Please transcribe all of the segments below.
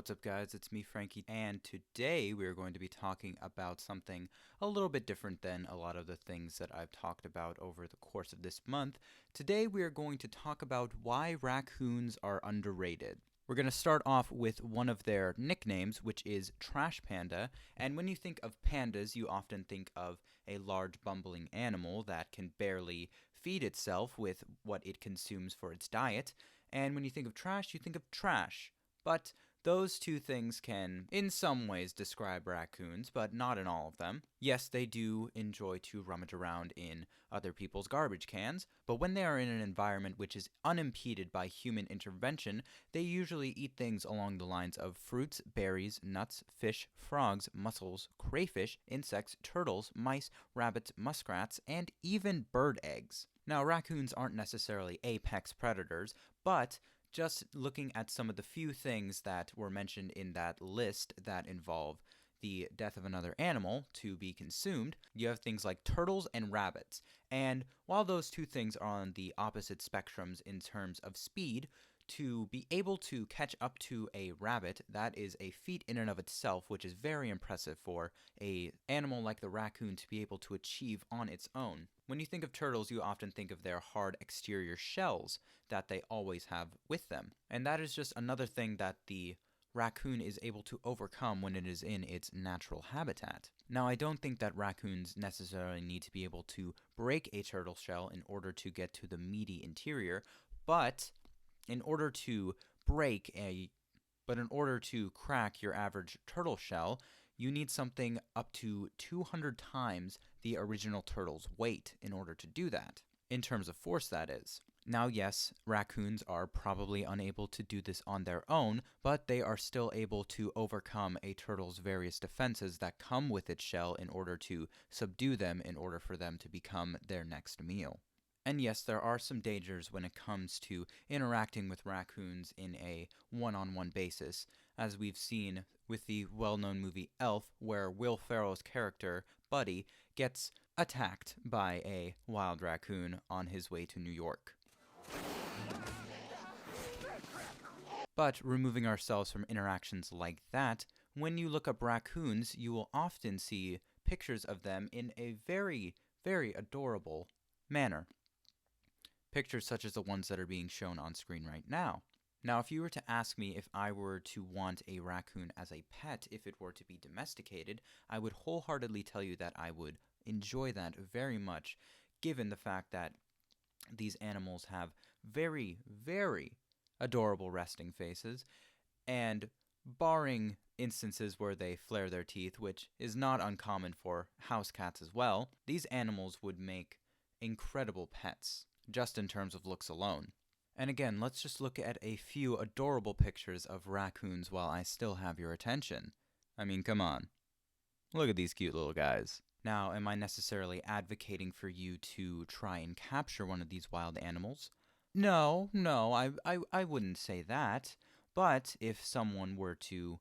What's up, guys? It's me, Frankie, and today we are going to be talking about something a little bit different than a lot of the things that I've talked about over the course of this month. Today we are going to talk about why raccoons are underrated. We're going to start off with one of their nicknames, which is Trash Panda, and when you think of pandas, you often think of a large bumbling animal that can barely feed itself with what it consumes for its diet, and when you think of trash, you think of trash. But those two things can, in some ways, describe raccoons, but not in all of them. Yes, they do enjoy to rummage around in other people's garbage cans, but when they are in an environment which is unimpeded by human intervention, they usually eat things along the lines of fruits, berries, nuts, fish, frogs, mussels, crayfish, insects, turtles, mice, rabbits, muskrats, and even bird eggs. Now, raccoons aren't necessarily apex predators, but just looking at some of the few things that were mentioned in that list that involve the death of another animal to be consumed, you have things like turtles and rabbits. And while those two things are on the opposite spectrums in terms of speed, to be able to catch up to a rabbit, that is a feat in and of itself, which is very impressive for an animal like the raccoon to be able to achieve on its own. When you think of turtles, you often think of their hard exterior shells that they always have with them. And that is just another thing that the raccoon is able to overcome when it is in its natural habitat. Now, I don't think that raccoons necessarily need to be able to break a turtle shell in order to get to the meaty interior, but in order to crack your average turtle shell, you need something up to 200 times the original turtle's weight in order to do that, in terms of force, that is. Now, yes, raccoons are probably unable to do this on their own, but they are still able to overcome a turtle's various defenses that come with its shell in order to subdue them in order for them to become their next meal. And yes, there are some dangers when it comes to interacting with raccoons in a one-on-one basis, as we've seen with the well-known movie Elf, where Will Ferrell's character, Buddy, gets attacked by a wild raccoon on his way to New York. But removing ourselves from interactions like that, when you look up raccoons, you will often see pictures of them in a very, very adorable manner. Pictures such as the ones that are being shown on screen right now. Now, if you were to ask me if I were to want a raccoon as a pet, if it were to be domesticated, I would wholeheartedly tell you that I would enjoy that very much, given the fact that these animals have very, very adorable resting faces, and barring instances where they flare their teeth, which is not uncommon for house cats as well, these animals would make incredible pets, just in terms of looks alone. And again, let's just look at a few adorable pictures of raccoons while I still have your attention. I mean, come on. Look at these cute little guys. Now, am I necessarily advocating for you to try and capture one of these wild animals? No, I wouldn't say that. But if someone were to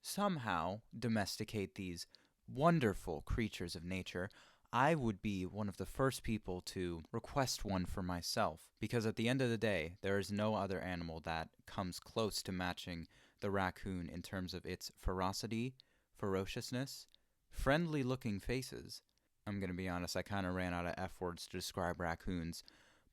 somehow domesticate these wonderful creatures of nature, I would be one of the first people to request one for myself, because at the end of the day, there is no other animal that comes close to matching the raccoon in terms of its ferocity, ferociousness, friendly-looking faces. I'm going to be honest, I kind of ran out of F-words to describe raccoons,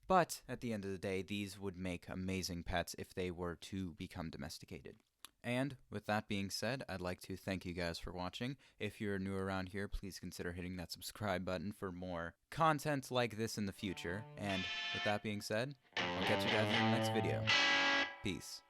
but at the end of the day, these would make amazing pets if they were to become domesticated. And with that being said, I'd like to thank you guys for watching. If you're new around here, please consider hitting that subscribe button for more content like this in the future. And with that being said, I'll catch you guys in the next video. Peace.